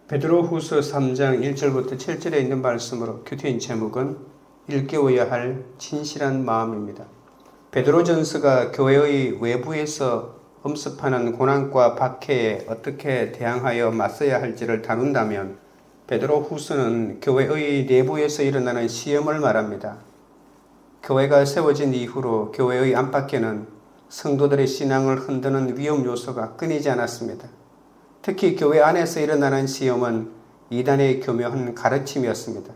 베드로후서 3장 1절부터 7절에 있는 말씀으로 큐티인 제목은 일깨워야 할 진실한 마음입니다. 베드로전서가 교회의 외부에서 엄습하는 고난과 박해에 어떻게 대항하여 맞서야 할지를 다룬다면 베드로후서는 교회의 내부에서 일어나는 시험을 말합니다. 교회가 세워진 이후로 교회의 안팎에는 성도들의 신앙을 흔드는 위험 요소가 끊이지 않았습니다. 특히 교회 안에서 일어나는 시험은 이단의 교묘한 가르침이었습니다.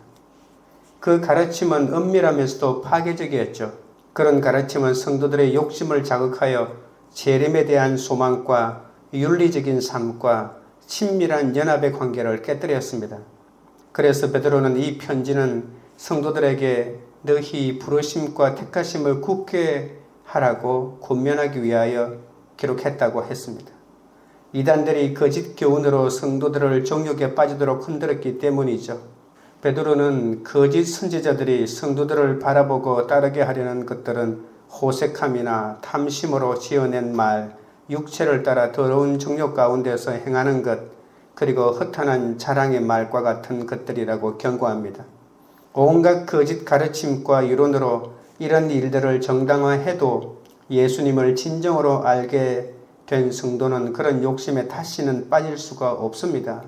그 가르침은 은밀하면서도 파괴적이었죠. 그런 가르침은 성도들의 욕심을 자극하여 재림에 대한 소망과 윤리적인 삶과 친밀한 연합의 관계를 깨뜨렸습니다. 그래서 베드로는 이 편지는 성도들에게 너희 부르심과 택하심을 굳게 하라고 권면하기 위하여 기록했다고 했습니다. 이단들이 거짓 교훈으로 성도들을 정욕에 빠지도록 흔들었기 때문이죠. 베드로는 거짓 선지자들이 성도들을 바라보고 따르게 하려는 것들은 호색함이나 탐심으로 지어낸 말, 육체를 따라 더러운 정욕 가운데서 행하는 것, 그리고 허탄한 자랑의 말과 같은 것들이라고 경고합니다. 온갖 거짓 가르침과 이론으로 이런 일들을 정당화해도 예수님을 진정으로 알게 된 성도는 그런 욕심에 다시는 빠질 수가 없습니다.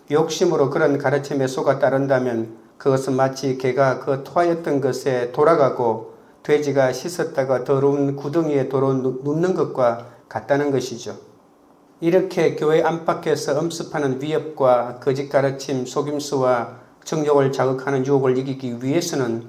욕심으로 그런 가르침에 속아 따른다면 그것은 마치 개가 그 토하였던 것에 돌아가고 돼지가 씻었다가 더러운 구덩이에 도로 눕는 것과 같다는 것이죠. 이렇게 교회 안팎에서 엄습하는 위협과 거짓 가르침, 속임수와 정욕을 자극하는 유혹을 이기기 위해서는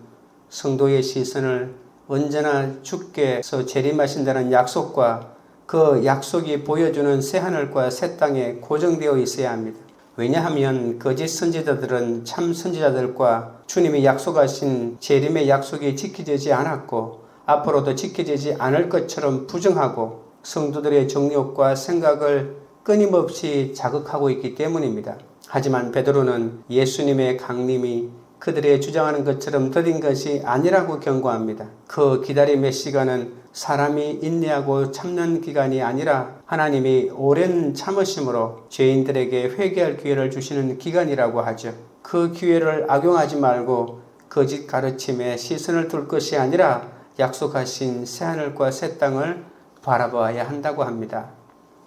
성도의 시선을 언제나 주께서 재림하신다는 약속과 그 약속이 보여주는 새하늘과 새 땅에 고정되어 있어야 합니다. 왜냐하면 거짓 선지자들은 참 선지자들과 주님이 약속하신 재림의 약속이 지켜지지 않았고 앞으로도 지켜지지 않을 것처럼 부정하고 성도들의 정욕과 생각을 끊임없이 자극하고 있기 때문입니다. 하지만 베드로는 예수님의 강림이 그들의 주장하는 것처럼 더딘 것이 아니라고 경고합니다. 그 기다림의 시간은 사람이 인내하고 참는 기간이 아니라 하나님이 오랜 참으심으로 죄인들에게 회개할 기회를 주시는 기간이라고 하죠. 그 기회를 악용하지 말고 거짓 가르침에 시선을 둘 것이 아니라 약속하신 새하늘과 새 땅을 바라봐야 한다고 합니다.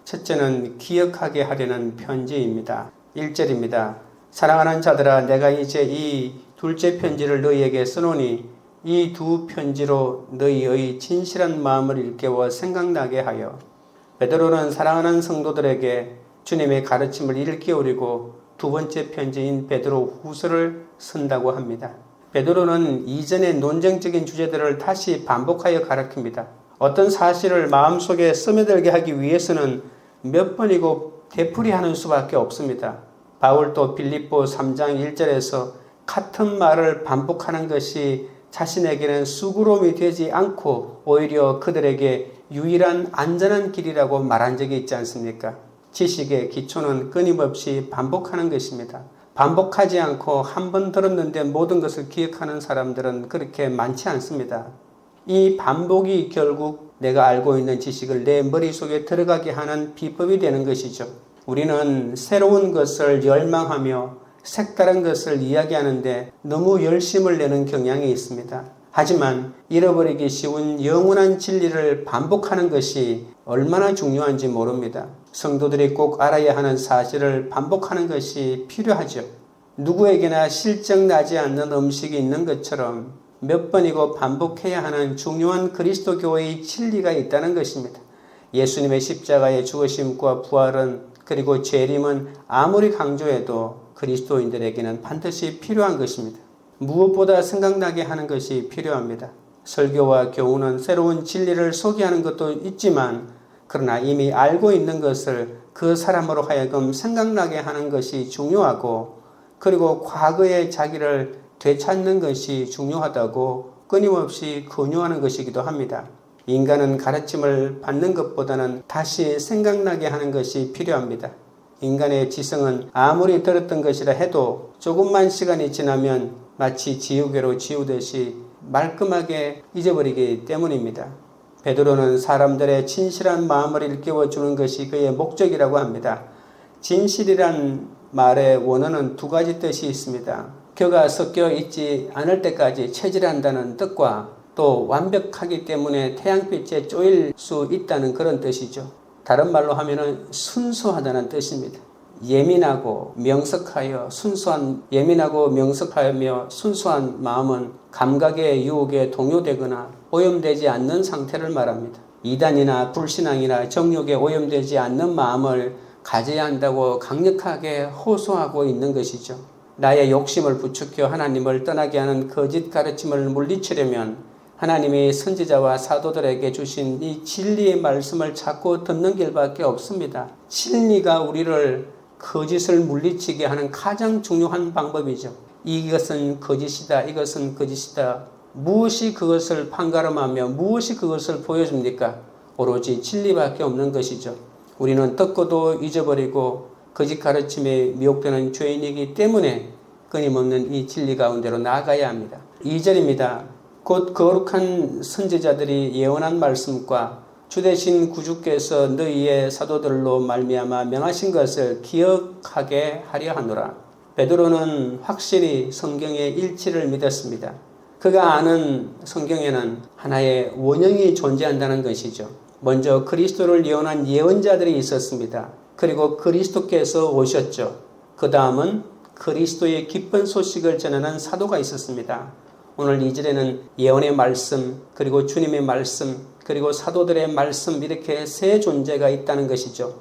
첫째는 기억하게 하려는 편지입니다. 1절입니다. 사랑하는 자들아, 내가 이제 이 둘째 편지를 너희에게 써노니 이 두 편지로 너희의 진실한 마음을 일깨워 생각나게 하여. 베드로는 사랑하는 성도들에게 주님의 가르침을 일깨우리고 두 번째 편지인 베드로 후서를 쓴다고 합니다. 베드로는 이전의 논쟁적인 주제들을 다시 반복하여 가르칩니다. 어떤 사실을 마음속에 스며들게 하기 위해서는 몇 번이고 되풀이하는 수밖에 없습니다. 바울도 빌립보 3장 1절에서 같은 말을 반복하는 것이 자신에게는 수고로움이 되지 않고 오히려 그들에게 유일한 안전한 길이라고 말한 적이 있지 않습니까? 지식의 기초는 끊임없이 반복하는 것입니다. 반복하지 않고 한 번 들었는데 모든 것을 기억하는 사람들은 그렇게 많지 않습니다. 이 반복이 결국 내가 알고 있는 지식을 내 머릿속에 들어가게 하는 비법이 되는 것이죠. 우리는 새로운 것을 열망하며 색다른 것을 이야기하는데 너무 열심을 내는 경향이 있습니다. 하지만 잃어버리기 쉬운 영원한 진리를 반복하는 것이 얼마나 중요한지 모릅니다. 성도들이 꼭 알아야 하는 사실을 반복하는 것이 필요하죠. 누구에게나 실적 나지 않는 음식이 있는 것처럼 몇 번이고 반복해야 하는 중요한 그리스도 교회의 진리가 있다는 것입니다. 예수님의 십자가의 죽으심과 부활은 그리고 재림은 아무리 강조해도 그리스도인들에게는 반드시 필요한 것입니다. 무엇보다 생각나게 하는 것이 필요합니다. 설교와 교훈은 새로운 진리를 소개하는 것도 있지만 그러나 이미 알고 있는 것을 그 사람으로 하여금 생각나게 하는 것이 중요하고 그리고 과거의 자기를 되찾는 것이 중요하다고 끊임없이 권유하는 것이기도 합니다. 인간은 가르침을 받는 것보다는 다시 생각나게 하는 것이 필요합니다. 인간의 지성은 아무리 들었던 것이라 해도 조금만 시간이 지나면 마치 지우개로 지우듯이 말끔하게 잊어버리기 때문입니다. 베드로는 사람들의 진실한 마음을 일깨워주는 것이 그의 목적이라고 합니다. 진실이란 말의 원어는 두 가지 뜻이 있습니다. 겨가 섞여 있지 않을 때까지 체질한다는 뜻과 또 완벽하기 때문에 태양빛에 쪼일 수 있다는 그런 뜻이죠. 다른 말로 하면은 순수하다는 뜻입니다. 예민하고 명석하여 예민하고 명석하며 순수한 마음은 감각의 유혹에 동요되거나 오염되지 않는 상태를 말합니다. 이단이나 불신앙이나 정욕에 오염되지 않는 마음을 가져야 한다고 강력하게 호소하고 있는 것이죠. 나의 욕심을 부추겨 하나님을 떠나게 하는 거짓 가르침을 물리치려면 하나님의 선지자와 사도들에게 주신 이 진리의 말씀을 자꾸 듣는 길밖에 없습니다. 진리가 우리를 거짓을 물리치게 하는 가장 중요한 방법이죠. 이것은 거짓이다. 이것은 거짓이다. 무엇이 그것을 판가름하며 무엇이 그것을 보여줍니까? 오로지 진리밖에 없는 것이죠. 우리는 듣고도 잊어버리고 거짓 가르침에 미혹되는 죄인이기 때문에 끊임없는 이 진리 가운데로 나아가야 합니다. 2절입니다. 곧 거룩한 선지자들이 예언한 말씀과 주되신 구주께서 너희의 사도들로 말미암아 명하신 것을 기억하게 하려 하노라. 베드로는 확실히 성경의 일치를 믿었습니다. 그가 아는 성경에는 하나의 원형이 존재한다는 것이죠. 먼저 그리스도를 예언한 예언자들이 있었습니다. 그리고 그리스도께서 오셨죠. 그 다음은 그리스도의 기쁜 소식을 전하는 사도가 있었습니다. 오늘 2절에는 예언의 말씀, 그리고 주님의 말씀, 그리고 사도들의 말씀, 이렇게 세 존재가 있다는 것이죠.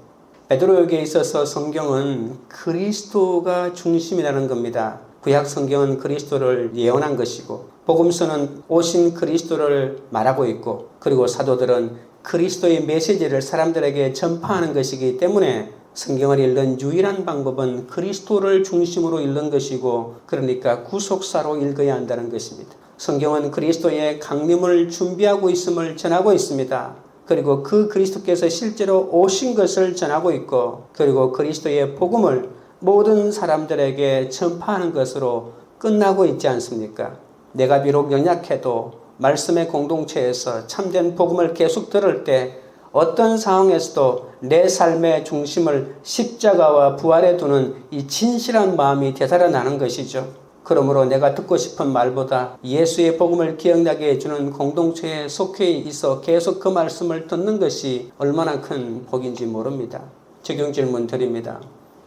베드로에게 있어서 성경은 그리스도가 중심이라는 겁니다. 구약 성경은 그리스도를 예언한 것이고 복음서는 오신 그리스도를 말하고 있고 그리고 사도들은 그리스도의 메시지를 사람들에게 전파하는 것이기 때문에 성경을 읽는 유일한 방법은 그리스도를 중심으로 읽는 것이고 그러니까 구속사로 읽어야 한다는 것입니다. 성경은 그리스도의 강림을 준비하고 있음을 전하고 있습니다. 그리고 그 그리스도께서 실제로 오신 것을 전하고 있고 그리고 그리스도의 복음을 모든 사람들에게 전파하는 것으로 끝나고 있지 않습니까? 내가 비록 연약해도 말씀의 공동체에서 참된 복음을 계속 들을 때 어떤 상황에서도 내 삶의 중심을 십자가와 부활에 두는 이 진실한 마음이 되살아나는 것이죠. 그러므로 내가 듣고 싶은 말보다 예수의 복음을 기억나게 해주는 공동체에 속해 있어 계속 그 말씀을 듣는 것이 얼마나 큰 복인지 모릅니다. 적용 질문 드립니다.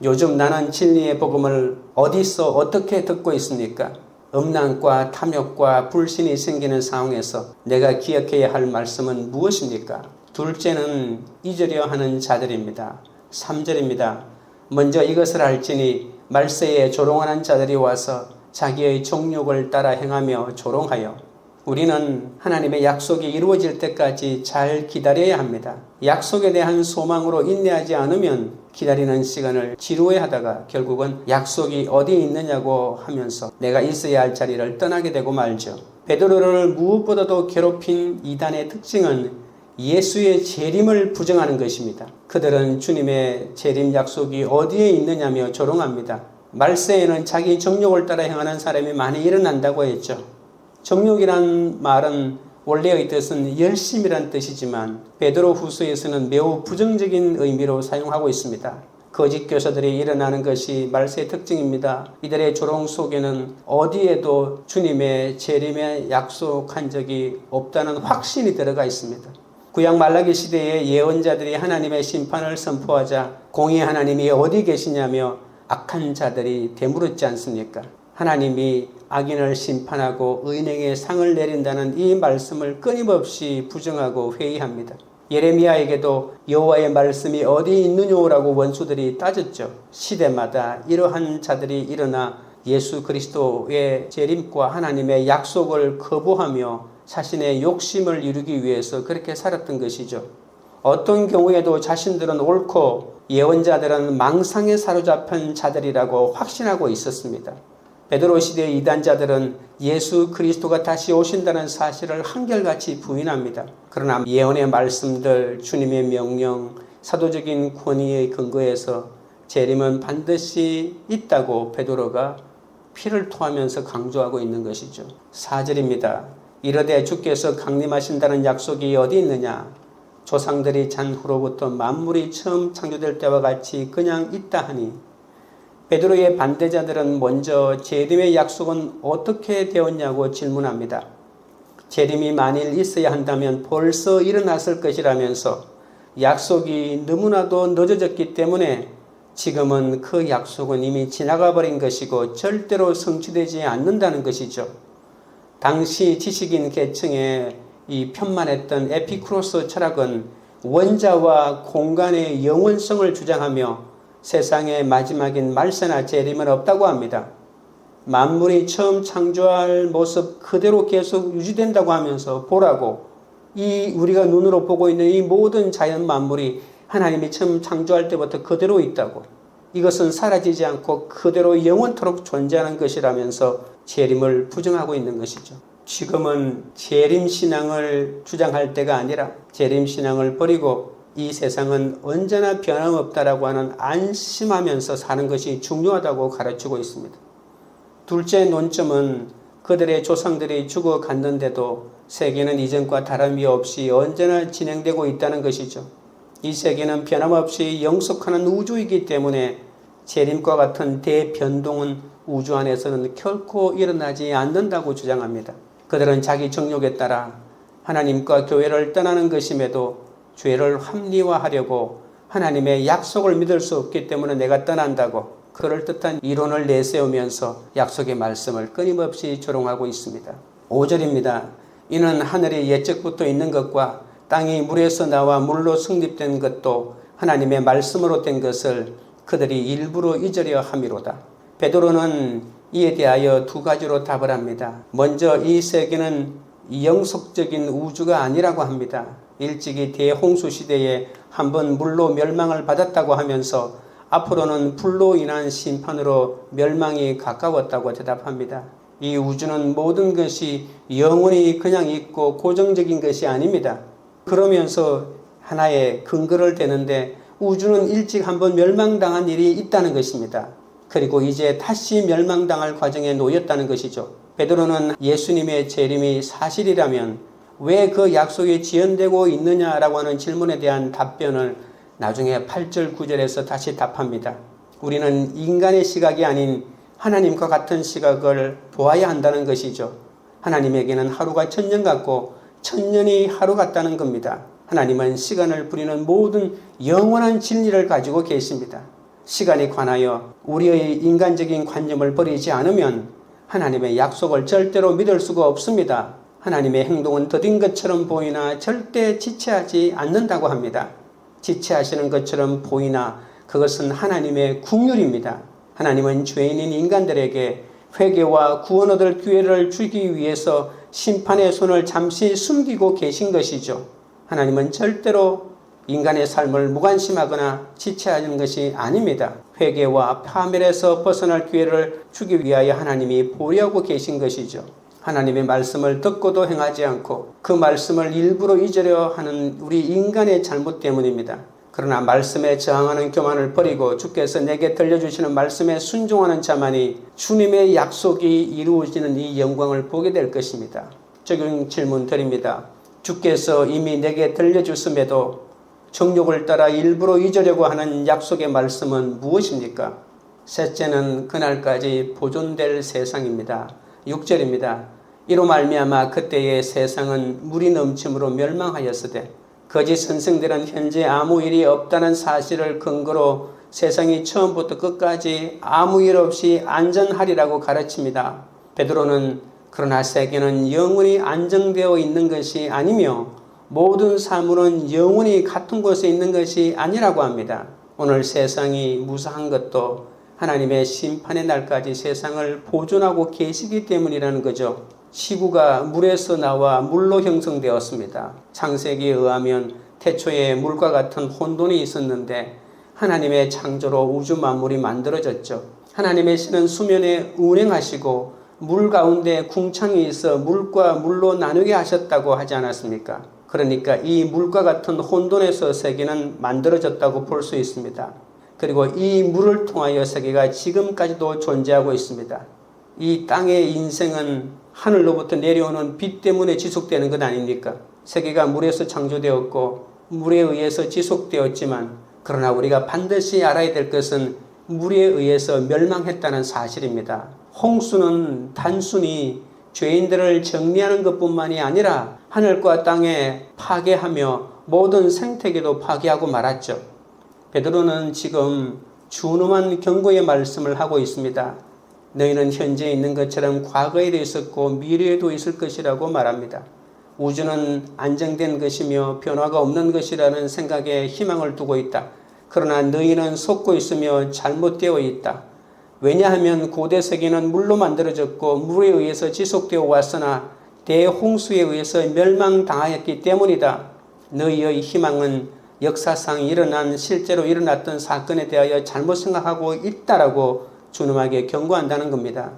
요즘 나는 진리의 복음을 어디서 어떻게 듣고 있습니까? 음란과 탐욕과 불신이 생기는 상황에서 내가 기억해야 할 말씀은 무엇입니까? 둘째는 잊으려 하는 자들입니다. 3절입니다. 먼저 이것을 알지니 말세에 조롱하는 자들이 와서 자기의 정욕을 따라 행하며 조롱하여. 우리는 하나님의 약속이 이루어질 때까지 잘 기다려야 합니다. 약속에 대한 소망으로 인내하지 않으면 기다리는 시간을 지루해하다가 결국은 약속이 어디 있느냐고 하면서 내가 있어야 할 자리를 떠나게 되고 말죠. 베드로를 무엇보다도 괴롭힌 이단의 특징은 예수의 재림을 부정하는 것입니다. 그들은 주님의 재림 약속이 어디에 있느냐며 조롱합니다. 말세에는 자기 정욕을 따라 행하는 사람이 많이 일어난다고 했죠. 정욕이란 말은 원래의 뜻은 열심이란 뜻이지만 베드로 후서에서는 매우 부정적인 의미로 사용하고 있습니다. 거짓 교사들이 일어나는 것이 말세의 특징입니다. 이들의 조롱 속에는 어디에도 주님의 재림에 약속한 적이 없다는 확신이 들어가 있습니다. 구약 말라기 시대의 예언자들이 하나님의 심판을 선포하자 공의 하나님이 어디 계시냐며 악한 자들이 되물었지 않습니까? 하나님이 악인을 심판하고 의인에게 상을 내린다는 이 말씀을 끊임없이 부정하고 회의합니다. 예레미야에게도 여호와의 말씀이 어디 있느냐라고 원수들이 따졌죠. 시대마다 이러한 자들이 일어나 예수 그리스도의 재림과 하나님의 약속을 거부하며 자신의 욕심을 이루기 위해서 그렇게 살았던 것이죠. 어떤 경우에도 자신들은 옳고 예언자들은 망상에 사로잡힌 자들이라고 확신하고 있었습니다. 베드로 시대의 이단자들은 예수 그리스도가 다시 오신다는 사실을 한결같이 부인합니다. 그러나 예언의 말씀들, 주님의 명령, 사도적인 권위의 근거에서 재림은 반드시 있다고 베드로가 피를 토하면서 강조하고 있는 것이죠. 4절입니다. 이르되 주께서 강림하신다는 약속이 어디 있느냐? 조상들이 잔 후로부터 만물이 처음 창조될 때와 같이 그냥 있다 하니. 베드로의 반대자들은 먼저 재림의 약속은 어떻게 되었냐고 질문합니다. 재림이 만일 있어야 한다면 벌써 일어났을 것이라면서 약속이 너무나도 늦어졌기 때문에 지금은 그 약속은 이미 지나가 버린 것이고 절대로 성취되지 않는다는 것이죠. 당시 지식인 계층에 이 편만했던 에피쿠로스 철학은 원자와 공간의 영원성을 주장하며 세상의 마지막인 말세나 재림은 없다고 합니다. 만물이 처음 창조할 모습 그대로 계속 유지된다고 하면서 보라고, 이 우리가 눈으로 보고 있는 이 모든 자연 만물이 하나님이 처음 창조할 때부터 그대로 있다고, 이것은 사라지지 않고 그대로 영원토록 존재하는 것이라면서 재림을 부정하고 있는 것이죠. 지금은 재림신앙을 주장할 때가 아니라 재림신앙을 버리고 이 세상은 언제나 변함없다라고 하는 안심하면서 사는 것이 중요하다고 가르치고 있습니다. 둘째 논점은 그들의 조상들이 죽어갔는데도 세계는 이전과 다름이 없이 언제나 진행되고 있다는 것이죠. 이 세계는 변함없이 영속하는 우주이기 때문에 재림과 같은 대변동은 우주 안에서는 결코 일어나지 않는다고 주장합니다. 그들은 자기 정욕에 따라 하나님과 교회를 떠나는 것임에도 죄를 합리화하려고 하나님의 약속을 믿을 수 없기 때문에 내가 떠난다고 그럴듯한 이론을 내세우면서 약속의 말씀을 끊임없이 조롱하고 있습니다. 5절입니다. 이는 하늘이 옛적부터 있는 것과 땅이 물에서 나와 물로 성립된 것도 하나님의 말씀으로 된 것을 그들이 일부러 잊으려 함이로다. 베드로는 이에 대하여 두 가지로 답을 합니다. 먼저 이 세계는 영속적인 우주가 아니라고 합니다. 일찍이 대홍수 시대에 한번 물로 멸망을 받았다고 하면서 앞으로는 불로 인한 심판으로 멸망이 가까웠다고 대답합니다. 이 우주는 모든 것이 영원히 그냥 있고 고정적인 것이 아닙니다. 그러면서 하나의 근거를 대는데 우주는 일찍 한번 멸망당한 일이 있다는 것입니다. 그리고 이제 다시 멸망당할 과정에 놓였다는 것이죠. 베드로는 예수님의 재림이 사실이라면 왜 그 약속이 지연되고 있느냐라고 하는 질문에 대한 답변을 나중에 8절 9절에서 다시 답합니다. 우리는 인간의 시각이 아닌 하나님과 같은 시각을 보아야 한다는 것이죠. 하나님에게는 하루가 천년 같고 천년이 하루 같다는 겁니다. 하나님은 시간을 부리는 모든 영원한 진리를 가지고 계십니다. 시간에 관하여 우리의 인간적인 관념을 버리지 않으면 하나님의 약속을 절대로 믿을 수가 없습니다. 하나님의 행동은 더딘 것처럼 보이나 절대 지체하지 않는다고 합니다. 지체하시는 것처럼 보이나 그것은 하나님의 긍휼입니다. 하나님은 죄인인 인간들에게 회개와 구원 얻을 기회를 주기 위해서 심판의 손을 잠시 숨기고 계신 것이죠. 하나님은 절대로 인간의 삶을 무관심하거나 지체하는 것이 아닙니다. 회개와 파멸에서 벗어날 기회를 주기 위하여 하나님이 보려고 계신 것이죠. 하나님의 말씀을 듣고도 행하지 않고 그 말씀을 일부러 잊으려 하는 우리 인간의 잘못 때문입니다. 그러나 말씀에 저항하는 교만을 버리고 주께서 내게 들려주시는 말씀에 순종하는 자만이 주님의 약속이 이루어지는 이 영광을 보게 될 것입니다. 적용 질문 드립니다. 주께서 이미 내게 들려주심에도 정욕을 따라 일부러 잊으려고 하는 약속의 말씀은 무엇입니까? 셋째는 그날까지 보존될 세상입니다. 6절입니다. 이로 말미암아 그때의 세상은 물이 넘침으로 멸망하였으되 거짓 선생들은 현재 아무 일이 없다는 사실을 근거로 세상이 처음부터 끝까지 아무 일 없이 안전하리라고 가르칩니다. 베드로는 그러나 세계는 영원히 안정되어 있는 것이 아니며 모든 사물은 영원히 같은 곳에 있는 것이 아니라고 합니다. 오늘 세상이 무사한 것도 하나님의 심판의 날까지 세상을 보존하고 계시기 때문이라는 거죠. 지구가 물에서 나와 물로 형성되었습니다. 창세기에 의하면 태초에 물과 같은 혼돈이 있었는데 하나님의 창조로 우주 만물이 만들어졌죠. 하나님의 신은 수면에 운행하시고 물 가운데 궁창이 있어 물과 물로 나누게 하셨다고 하지 않았습니까? 그러니까 이 물과 같은 혼돈에서 세계는 만들어졌다고 볼 수 있습니다. 그리고 이 물을 통하여 세계가 지금까지도 존재하고 있습니다. 이 땅의 인생은 하늘로부터 내려오는 빛 때문에 지속되는 것 아닙니까? 세계가 물에서 창조되었고 물에 의해서 지속되었지만 그러나 우리가 반드시 알아야 될 것은 물에 의해서 멸망했다는 사실입니다. 홍수는 단순히 죄인들을 정리하는 것뿐만이 아니라 하늘과 땅에 파괴하며 모든 생태계도 파괴하고 말았죠. 베드로는 지금 준엄한 경고의 말씀을 하고 있습니다. 너희는 현재 있는 것처럼 과거에도 있었고 미래에도 있을 것이라고 말합니다. 우주는 안정된 것이며 변화가 없는 것이라는 생각에 희망을 두고 있다. 그러나 너희는 속고 있으며 잘못되어 있다. 왜냐하면 고대 세계는 물로 만들어졌고 물에 의해서 지속되어 왔으나 대홍수에 의해서 멸망당하였기 때문이다. 너희의 희망은 역사상 일어난 실제로 일어났던 사건에 대하여 잘못 생각하고 있다라고 준엄하게 경고한다는 겁니다.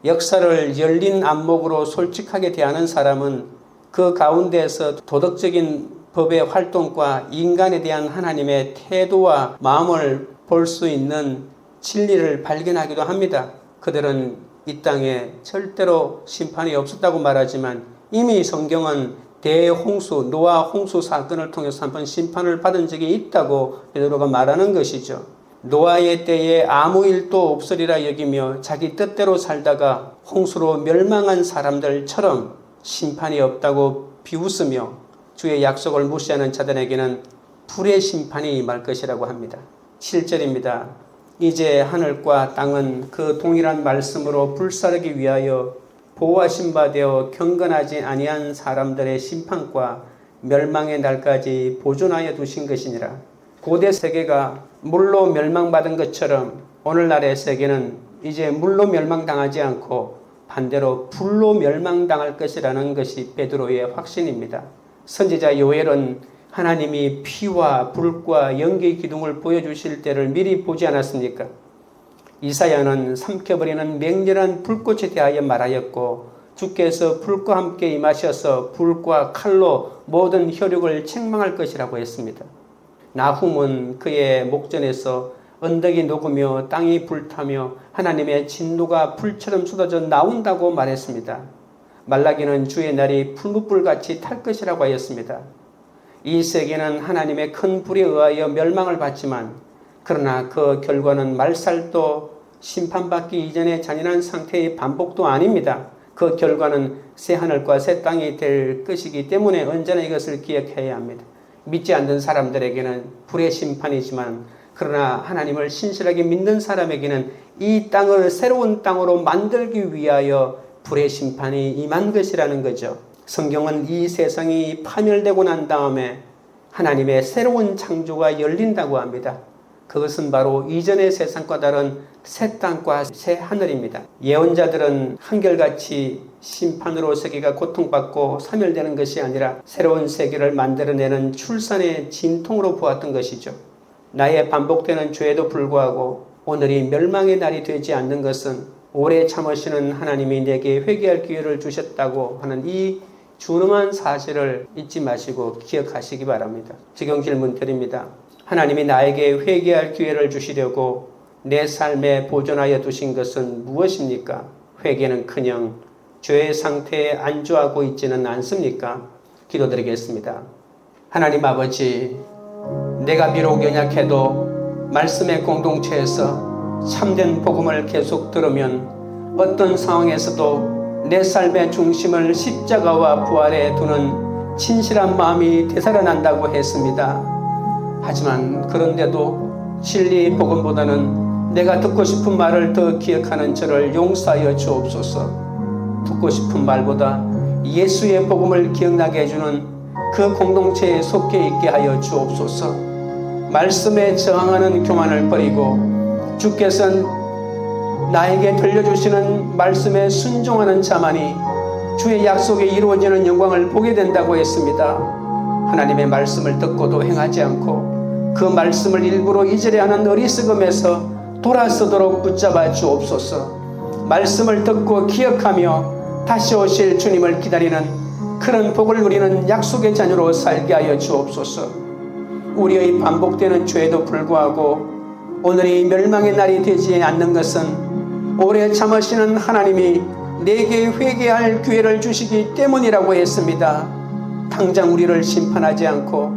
역사를 열린 안목으로 솔직하게 대하는 사람은 그 가운데에서 도덕적인 법의 활동과 인간에 대한 하나님의 태도와 마음을 볼 수 있는 진리를 발견하기도 합니다. 그들은 이 땅에 절대로 심판이 없었다고 말하지만 이미 성경은 대홍수, 노아 홍수 사건을 통해서 한번 심판을 받은 적이 있다고 베드로가 말하는 것이죠. 노아의 때에 아무 일도 없으리라 여기며 자기 뜻대로 살다가 홍수로 멸망한 사람들처럼 심판이 없다고 비웃으며 주의 약속을 무시하는 자들에게는 불의 심판이 임할 것이라고 합니다. 7절입니다. 이제 하늘과 땅은 그 동일한 말씀으로 불사르기 위하여 보호하신 바 되어 경건하지 아니한 사람들의 심판과 멸망의 날까지 보존하여 두신 것이니라. 고대 세계가 물로 멸망받은 것처럼 오늘날의 세계는 이제 물로 멸망당하지 않고 반대로 불로 멸망당할 것이라는 것이 베드로의 확신입니다. 선지자 요엘은 하나님이 피와 불과 연기의 기둥을 보여주실 때를 미리 보지 않았습니까? 이사야는 삼켜버리는 맹렬한 불꽃에 대하여 말하였고 주께서 불과 함께 임하셔서 불과 칼로 모든 혈육을 책망할 것이라고 했습니다. 나훔은 그의 목전에서 언덕이 녹으며 땅이 불타며 하나님의 진노가 불처럼 쏟아져 나온다고 말했습니다. 말라기는 주의 날이 풀무불같이 탈 것이라고 하였습니다. 이 세계는 하나님의 큰 불에 의하여 멸망을 받지만 그러나 그 결과는 말살도 심판받기 이전의 잔인한 상태의 반복도 아닙니다. 그 결과는 새 하늘과 새 땅이 될 것이기 때문에 언제나 이것을 기억해야 합니다. 믿지 않는 사람들에게는 불의 심판이지만 그러나 하나님을 신실하게 믿는 사람에게는 이 땅을 새로운 땅으로 만들기 위하여 불의 심판이 임한 것이라는 거죠. 성경은 이 세상이 파멸되고 난 다음에 하나님의 새로운 창조가 열린다고 합니다. 그것은 바로 이전의 세상과 다른 새 땅과 새 하늘입니다. 예언자들은 한결같이 심판으로 세계가 고통받고 사멸되는 것이 아니라 새로운 세계를 만들어내는 출산의 진통으로 보았던 것이죠. 나의 반복되는 죄에도 불구하고 오늘이 멸망의 날이 되지 않는 것은 오래 참으시는 하나님이 내게 회개할 기회를 주셨다고 하는 이 준엄한 사실을 잊지 마시고 기억하시기 바랍니다. 적용 질문 드립니다. 하나님이 나에게 회개할 기회를 주시려고 내 삶에 보존하여 두신 것은 무엇입니까? 회개는커녕 죄의 상태에 안주하고 있지는 않습니까? 기도드리겠습니다. 하나님 아버지, 내가 비록 연약해도 말씀의 공동체에서 참된 복음을 계속 들으면 어떤 상황에서도 내 삶의 중심을 십자가와 부활에 두는 진실한 마음이 되살아난다고 했습니다. 하지만 그런데도 진리 복음보다는 내가 듣고 싶은 말을 더 기억하는 저를 용서하여 주옵소서. 듣고 싶은 말보다 예수의 복음을 기억나게 해주는 그 공동체에 속해 있게 하여 주옵소서. 말씀에 저항하는 교만을 버리고 주께서는 나에게 들려주시는 말씀에 순종하는 자만이 주의 약속에 이루어지는 영광을 보게 된다고 했습니다. 하나님의 말씀을 듣고도 행하지 않고 그 말씀을 일부러 잊으려 하는 어리석음에서 돌아서도록 붙잡아 주옵소서. 말씀을 듣고 기억하며 다시 오실 주님을 기다리는 그런 복을 누리는 약속의 자녀로 살게 하여 주옵소서. 우리의 반복되는 죄에도 불구하고 오늘이 멸망의 날이 되지 않는 것은 오래 참으시는 하나님이 내게 회개할 기회를 주시기 때문이라고 했습니다. 당장 우리를 심판하지 않고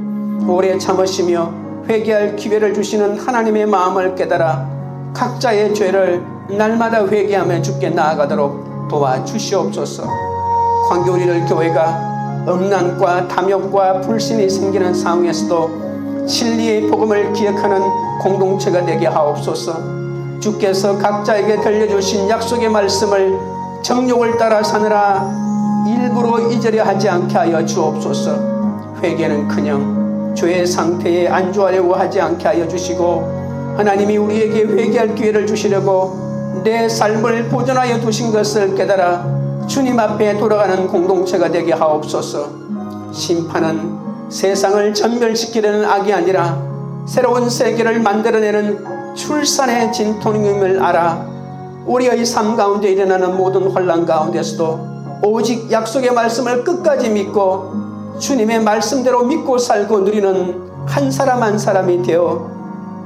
오래 참으시며 회개할 기회를 주시는 하나님의 마음을 깨달아 각자의 죄를 날마다 회개하며 주께 나아가도록 도와주시옵소서. 광교리를 교회가 음란과 탐욕과 불신이 생기는 상황에서도 진리의 복음을 기억하는 공동체가 되게 하옵소서. 주께서 각자에게 들려주신 약속의 말씀을 정욕을 따라 사느라 일부러 잊으려 하지 않게 하여 주옵소서. 회개는커녕 죄의 상태에 안주하려고 하지 않게 하여 주시고, 하나님이 우리에게 회개할 기회를 주시려고 내 삶을 보존하여 두신 것을 깨달아 주님 앞에 돌아가는 공동체가 되게 하옵소서. 심판은 세상을 전멸시키려는 악이 아니라 새로운 세계를 만들어내는 출산의 진통임을 알아 우리의 삶 가운데 일어나는 모든 혼란 가운데서도 오직 약속의 말씀을 끝까지 믿고 주님의 말씀대로 믿고 살고 누리는 한 사람 한 사람이 되어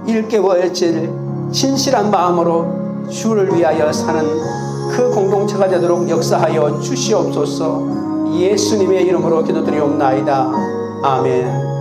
일깨워질 진실한 마음으로 주를 위하여 사는 그 공동체가 되도록 역사하여 주시옵소서. 예수님의 이름으로 기도드리옵나이다. 아멘.